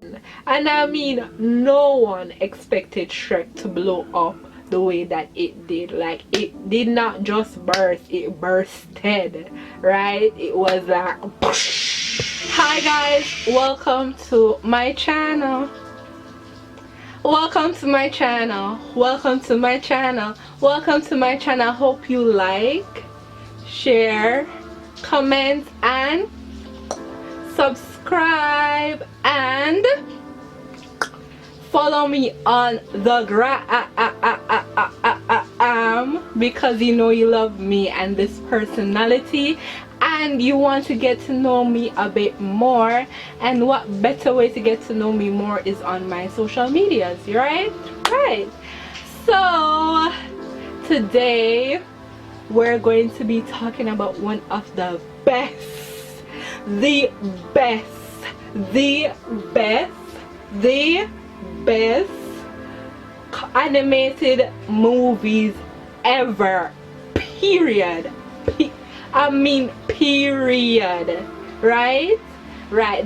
And I mean, no one expected Shrek to blow up the way that it did. Like, it did not just burst, it bursted, right? It was like hi guys, welcome to my channel. Welcome to my channel. Welcome to my channel. Welcome to my channel. Hope you like, share, comment, and subscribe, and follow me on the because you know you love me and this personality and you want to get to know me a bit more. And what better way to get to know me more is on my social medias, right? So today we're going to be talking about one of the best animated movies ever, period. I mean period. Right,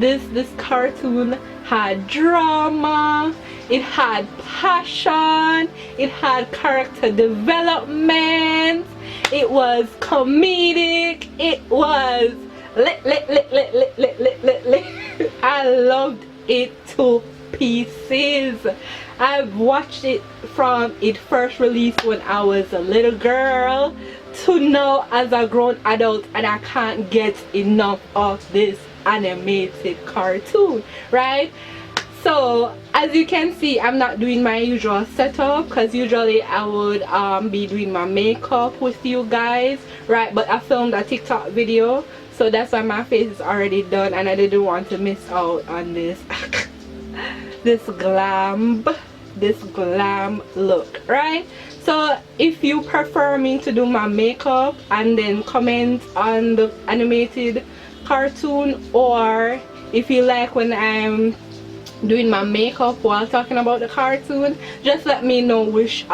this cartoon had drama, it had passion, it had character development, it was comedic, it was lit. I loved it to pieces. I've watched it from it first released when I was a little girl to now as a grown adult, and I can't get enough of this animated cartoon, right? So as you can see, I'm not doing my usual setup because usually I would be doing my makeup with you guys, right? But I filmed a TikTok video, so that's why my face is already done and I didn't want to miss out on this this glam look, right? So if you prefer me to do my makeup and then comment on the animated cartoon, or if you like when I'm doing my makeup while talking about the cartoon, just let me know which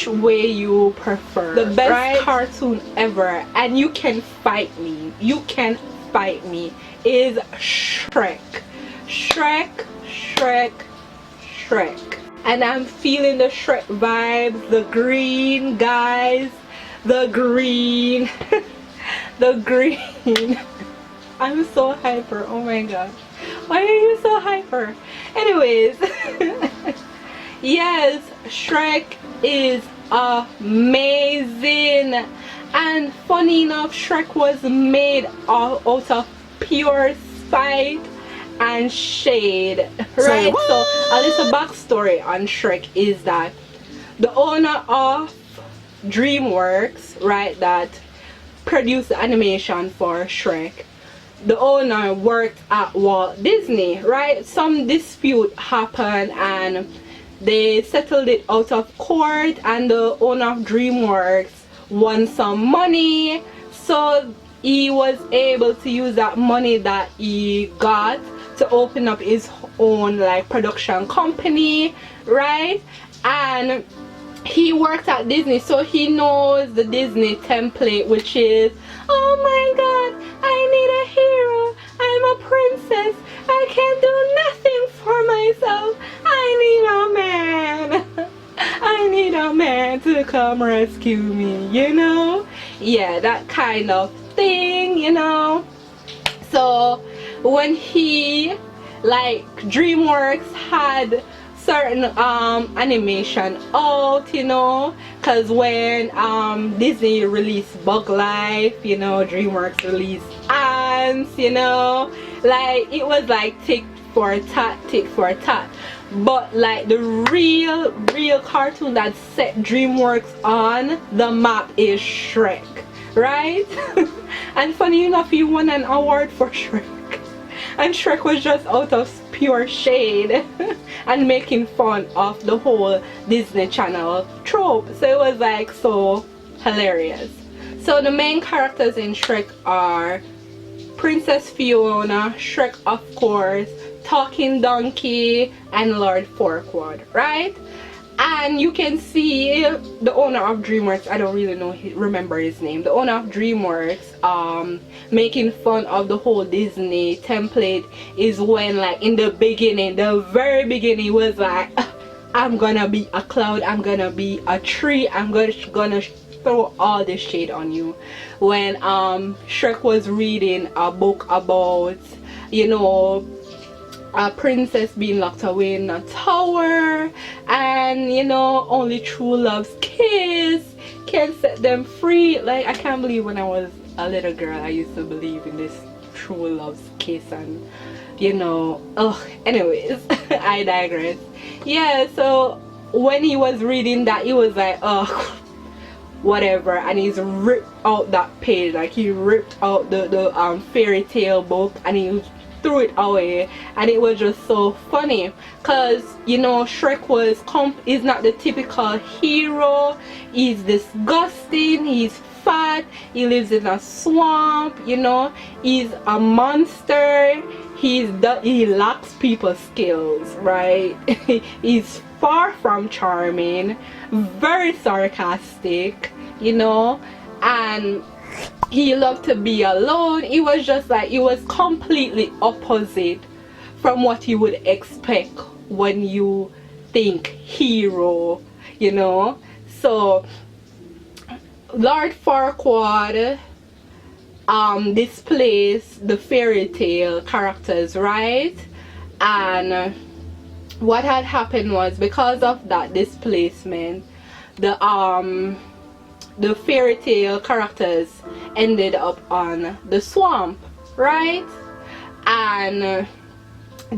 way you prefer. The best cartoon ever, and you can fight me, is Shrek. And I'm feeling the Shrek vibes, the green, guys, the green. The green. I'm so hyper, oh my gosh, why are you so hyper? Anyways, yes, Shrek is amazing. And funny enough, Shrek was made out of pure spite and shade, right? So a little backstory on Shrek is that the owner of DreamWorks, right, that produced the animation for Shrek, the owner worked at Walt Disney, right? Some dispute happened and they settled it out of court, and the owner of DreamWorks won some money, so he was able to use that money that he got to open up his own like production company, right? And he worked at Disney, so he knows the Disney template, which is, oh my god, I need a hero, I'm a princess, I can't do nothing for myself, I need a man. I need a man to come rescue me, you know? Yeah, that kind of thing, you know? So when he, like, DreamWorks had certain animation out, you know, because when Disney released Bug Life, you know, DreamWorks released Ants, you know, like it was like tick for tat. But like the real cartoon that set DreamWorks on the map is Shrek, right? And funny enough, he won an award for Shrek, and Shrek was just out of pure shade and making fun of the whole Disney Channel trope. So it was like so hilarious. So the main characters in Shrek are Princess Fiona, Shrek of course, Talking Donkey, and Lord Farquaad, right? And you can see the owner of DreamWorks, I don't really remember his name, the owner of DreamWorks making fun of the whole Disney template. Is when, like, in the beginning, the very beginning, he was like, I'm gonna be a cloud, I'm gonna be a tree, I'm gonna throw all this shade on you. When Shrek was reading a book about, you know, a princess being locked away in a tower, and, you know, only true love's kiss can set them free. Like, I can't believe when I was a little girl I used to believe in this true love's kiss, and, you know, anyways, I digress. Yeah, so when he was reading that, he was like, whatever, and he's ripped out that page, like he ripped out the fairy tale book and he threw it away. And it was just so funny because, you know, Shrek is not the typical hero. He's disgusting, he's fat, he lives in a swamp, you know, he's a monster, he lacks people skills, right? He's far from charming, very sarcastic, you know, and he loved to be alone. He was just like, he was completely opposite from what you would expect when you think hero, you know. So Lord Farquaad displays the fairy tale characters, right? And what had happened was, because of that displacement, the fairy tale characters ended up on the swamp, right? And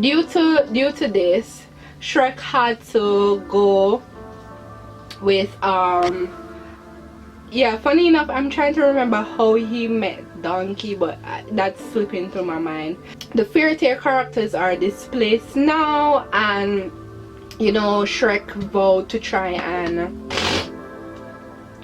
due to this, Shrek had to go with yeah, funny enough, I'm trying to remember how he met Donkey, but that's slipping through my mind. The fairy tale characters are displaced now, and, you know, Shrek vowed to try and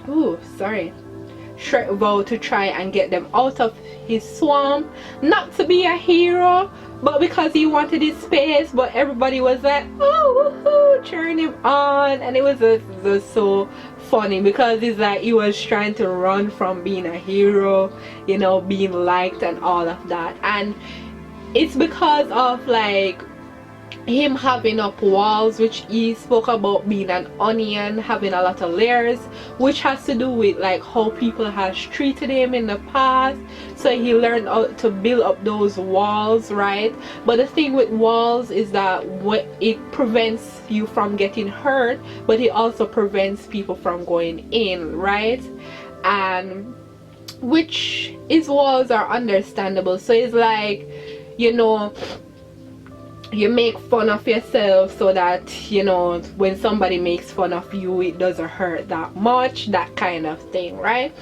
Shrek vowed to try and get them out of his swamp, not to be a hero, but because he wanted his space. But everybody was like, oh, woohoo, cheering him on. And it was just so funny, because it's like he was trying to run from being a hero, you know, being liked and all of that. And it's because of, like, him having up walls, which he spoke about being an onion, having a lot of layers, which has to do with, like, how people has treated him in the past. So he learned how to build up those walls, right? But the thing with walls is that it prevents you from getting hurt, but it also prevents people from going in, right? And which his walls are understandable. So it's like, you know, you make fun of yourself so that, you know, when somebody makes fun of you, it doesn't hurt that much, that kind of thing, right?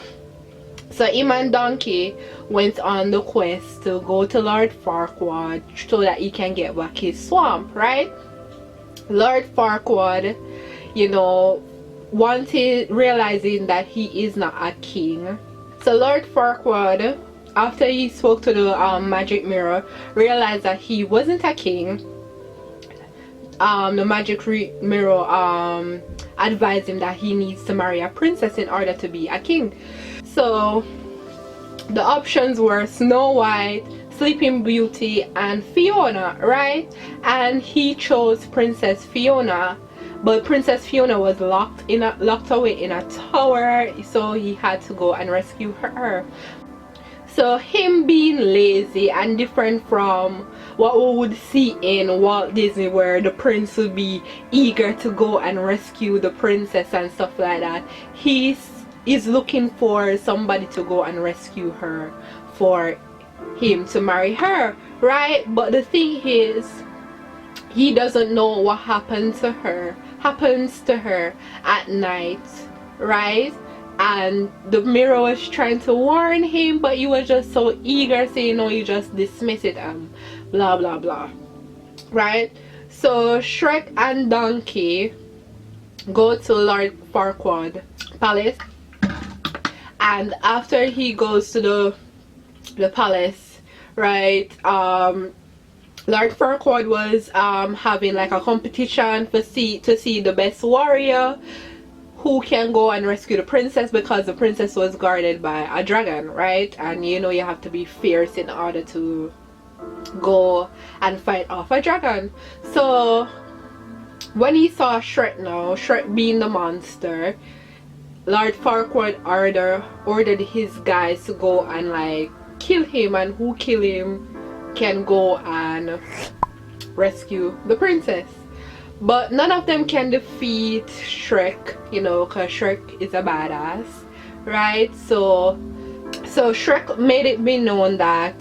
So him and Donkey went on the quest to go to Lord Farquaad so that he can get back his swamp, right? Lord Farquaad, you know, realizing that he is not a king. So Lord Farquaad, after he spoke to the magic mirror, realized that he wasn't a king. The magic mirror advised him that he needs to marry a princess in order to be a king. So the options were Snow White, Sleeping Beauty, and Fiona, right? And he chose Princess Fiona, but Princess Fiona was locked away in a tower, so he had to go and rescue her. So him being lazy and different from what we would see in Walt Disney, where the prince would be eager to go and rescue the princess and stuff like that, he is looking for somebody to go and rescue her for him to marry her, right? But the thing is, he doesn't know what happens to her at night, right? And the mirror was trying to warn him, but he was just so eager, so, you know, you just dismiss it and blah blah blah, right? So Shrek and Donkey go to Lord Farquaad palace, and after he goes to the palace, right, Lord Farquaad was having like a competition to see the best warrior who can go and rescue the princess, because the princess was guarded by a dragon, right? And you know you have to be fierce in order to go and fight off a dragon. So when he saw Shrek, now Shrek being the monster, Lord Farquaad ordered his guys to go and like kill him, and who kill him can go and rescue the princess. But none of them can defeat Shrek, you know, because Shrek is a badass, right? So Shrek made it be known that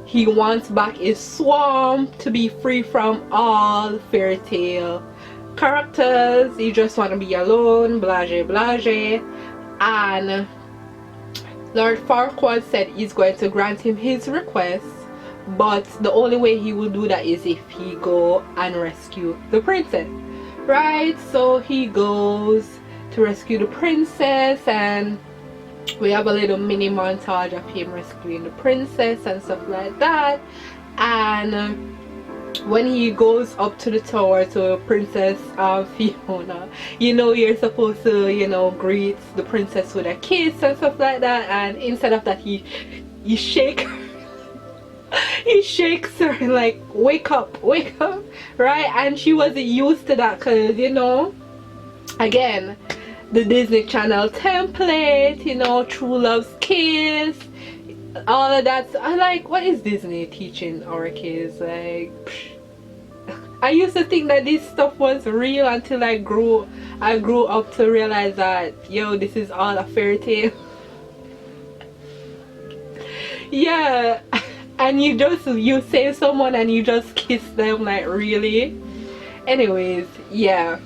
he wants back his swamp to be free from all fairy tale characters. He just want to be alone, blase blase. And Lord Farquaad said he's going to grant him his request, but the only way he will do that is if he go and rescue the princess, right? So he goes to rescue the princess, and we have a little mini montage of him rescuing the princess and stuff like that. And when he goes up to the tower to Princess Fiona, you know, you're supposed to, you know, greet the princess with a kiss and stuff like that, and instead of that he shake her. He shakes her like, wake up, right? And she wasn't used to that because, you know, again, the Disney Channel template, you know, true love's kiss, all of that. I like, what is Disney teaching our kids? Like, I used to think that this stuff was real until I grew up to realize that, yo, this is all a fairy tale. Yeah. And you save someone and you just kiss them, like, really? Anyways, yeah,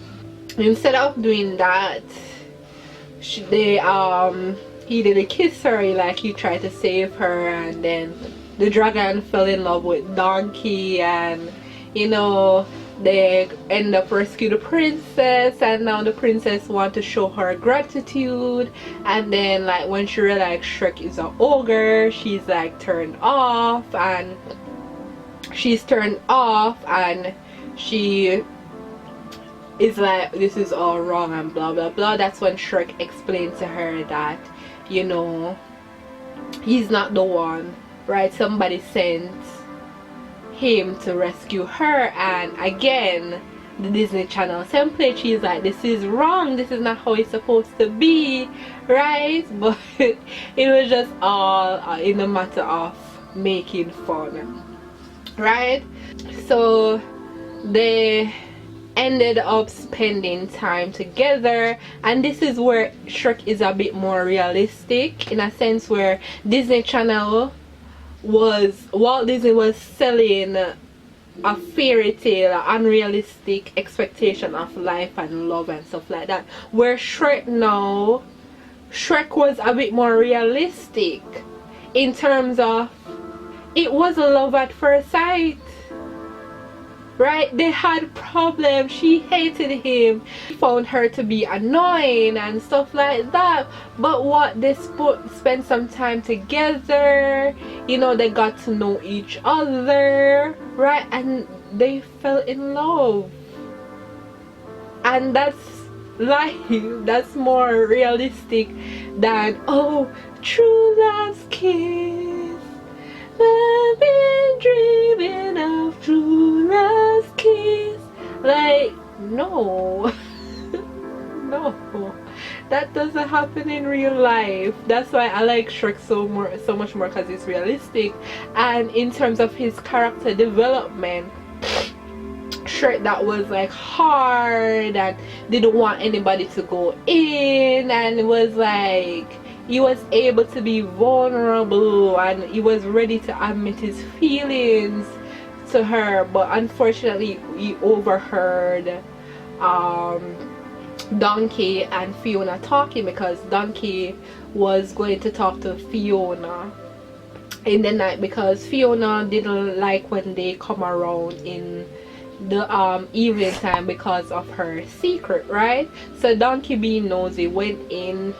instead of doing that, he didn't kiss her, like he tried to save her, and then the dragon fell in love with Donkey, and you know, they end up rescue the princess, and now the princess want to show her gratitude. And then like when she realized Shrek is an ogre, she's like turned off, and she is like, this is all wrong and blah blah blah. That's when Shrek explained to her that, you know, he's not the one, right? Somebody sent him to rescue her. And again, the Disney Channel template, she's like, this is wrong, this is not how it's supposed to be, right? But it was just all in the matter of making fun, right? So they ended up spending time together, and this is where Shrek is a bit more realistic, in a sense where Walt Disney was selling a fairy tale, an unrealistic expectation of life and love and stuff like that, where Shrek was a bit more realistic in terms of, it was a love at first sight, right? They had problems, she hated him, he found her to be annoying and stuff like that, but what, they spent some time together, you know, they got to know each other, right? And they fell in love, and that's life. That's more realistic than, oh, true love's kiss, I've been dreaming of true love's kiss. Like, no. No, that doesn't happen in real life. That's why I like Shrek so much more, because it's realistic. And in terms of his character development, Shrek that was like hard and didn't want anybody to go in, and it was like he was able to be vulnerable and he was ready to admit his feelings to her. But unfortunately he overheard Donkey and Fiona talking, because Donkey was going to talk to Fiona in the night, because Fiona didn't like when they come around in the evening time because of her secret, right? So Donkey, being nosy, went in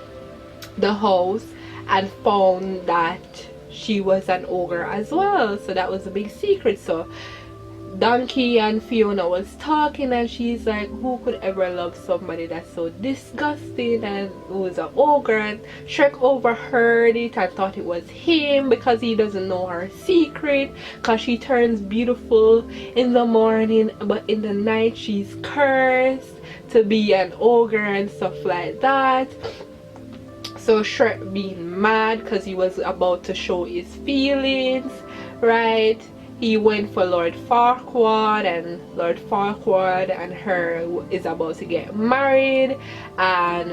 the house and found that she was an ogre as well. So that was a big secret. So Donkey and Fiona was talking, and she's like, who could ever love somebody that's so disgusting and who's an ogre? And Shrek overheard it and thought it was him because he doesn't know her secret, because she turns beautiful in the morning but in the night she's cursed to be an ogre and stuff like that. So Shrek being mad because he was about to show his feelings, right? He went for Lord Farquaad, and Lord Farquaad and her is about to get married, and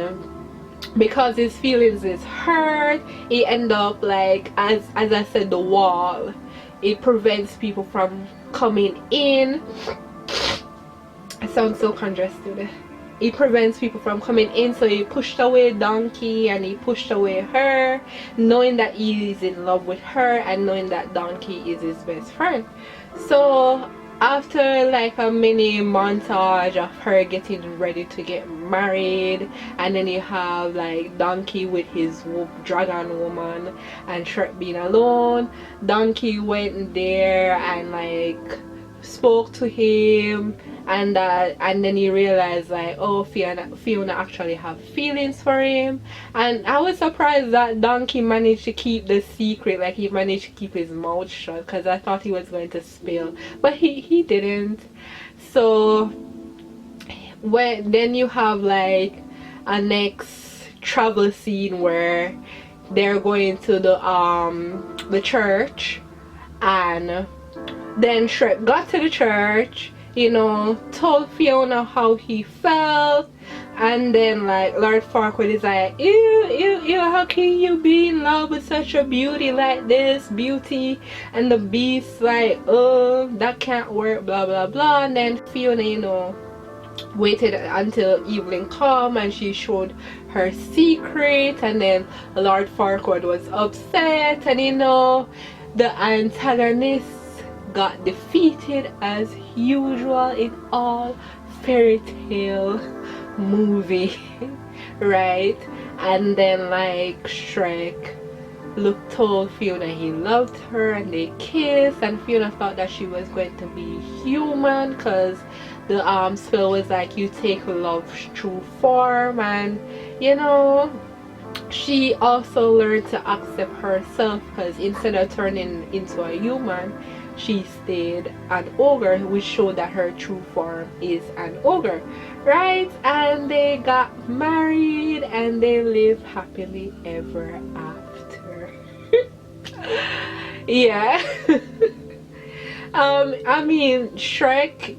because his feelings is hurt, he end up like, as I said, the wall. It prevents people from coming in. I sound so congested. It prevents people from coming in, so he pushed away Donkey and he pushed away her, knowing that he is in love with her and knowing that Donkey is his best friend. So after like a mini montage of her getting ready to get married, and then you have like Donkey with his dragon woman and Shrek being alone, Donkey went there and like spoke to him, and then he realized like, oh, Fiona actually have feelings for him. And I was surprised that Donkey managed to keep the secret, like he managed to keep his mouth shut, because I thought he was going to spill, but he didn't. So then you have like a next travel scene where they're going to the church, and then Shrek got to the church, you know, told Fiona how he felt, and then like Lord Farquaad is like, ew, how can you be in love with such a beauty like this, Beauty and the Beast, like, oh, that can't work, blah blah blah. And then Fiona, you know, waited until evening come and she showed her secret, and then Lord Farquaad was upset, and you know, the antagonist got defeated as usual in all fairy tale movie, right? And then like Shrek told Fiona he loved her, and they kissed, and Fiona thought that she was going to be human because the spell was like, you take love's true form. And you know, she also learned to accept herself, because instead of turning into a human, she stayed an ogre, which showed that her true form is an ogre, right? And they got married and they live happily ever after. Yeah. I mean, Shrek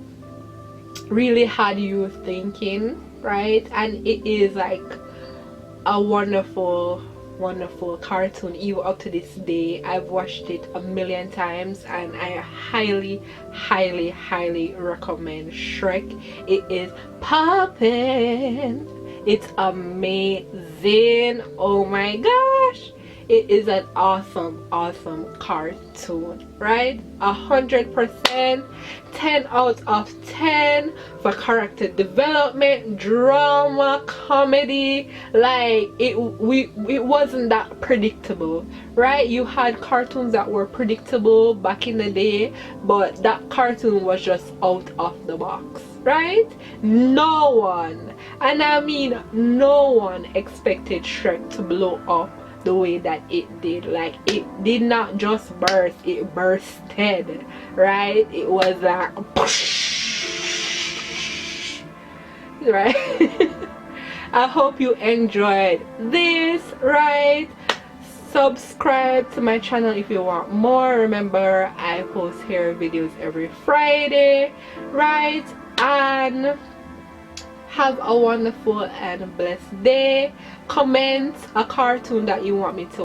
really had you thinking, right? And it is like a wonderful cartoon. Even up to this day, I've watched it a million times, and I highly recommend Shrek. It is poppin', it's amazing, oh my gosh, it is an awesome cartoon, right? 100%, 10 out of 10 for character development, drama, comedy. Like it wasn't that predictable, right? You had cartoons that were predictable back in the day, but that cartoon was just out of the box, right? No one, and I mean no one, expected Shrek to blow up the way that it did. Like, it did not just burst, it bursted, right? It was like right? I hope you enjoyed this, right? Subscribe to my channel if you want more. Remember, I post hair videos every Friday, right? And have a wonderful and blessed day. Comment a cartoon that you want me to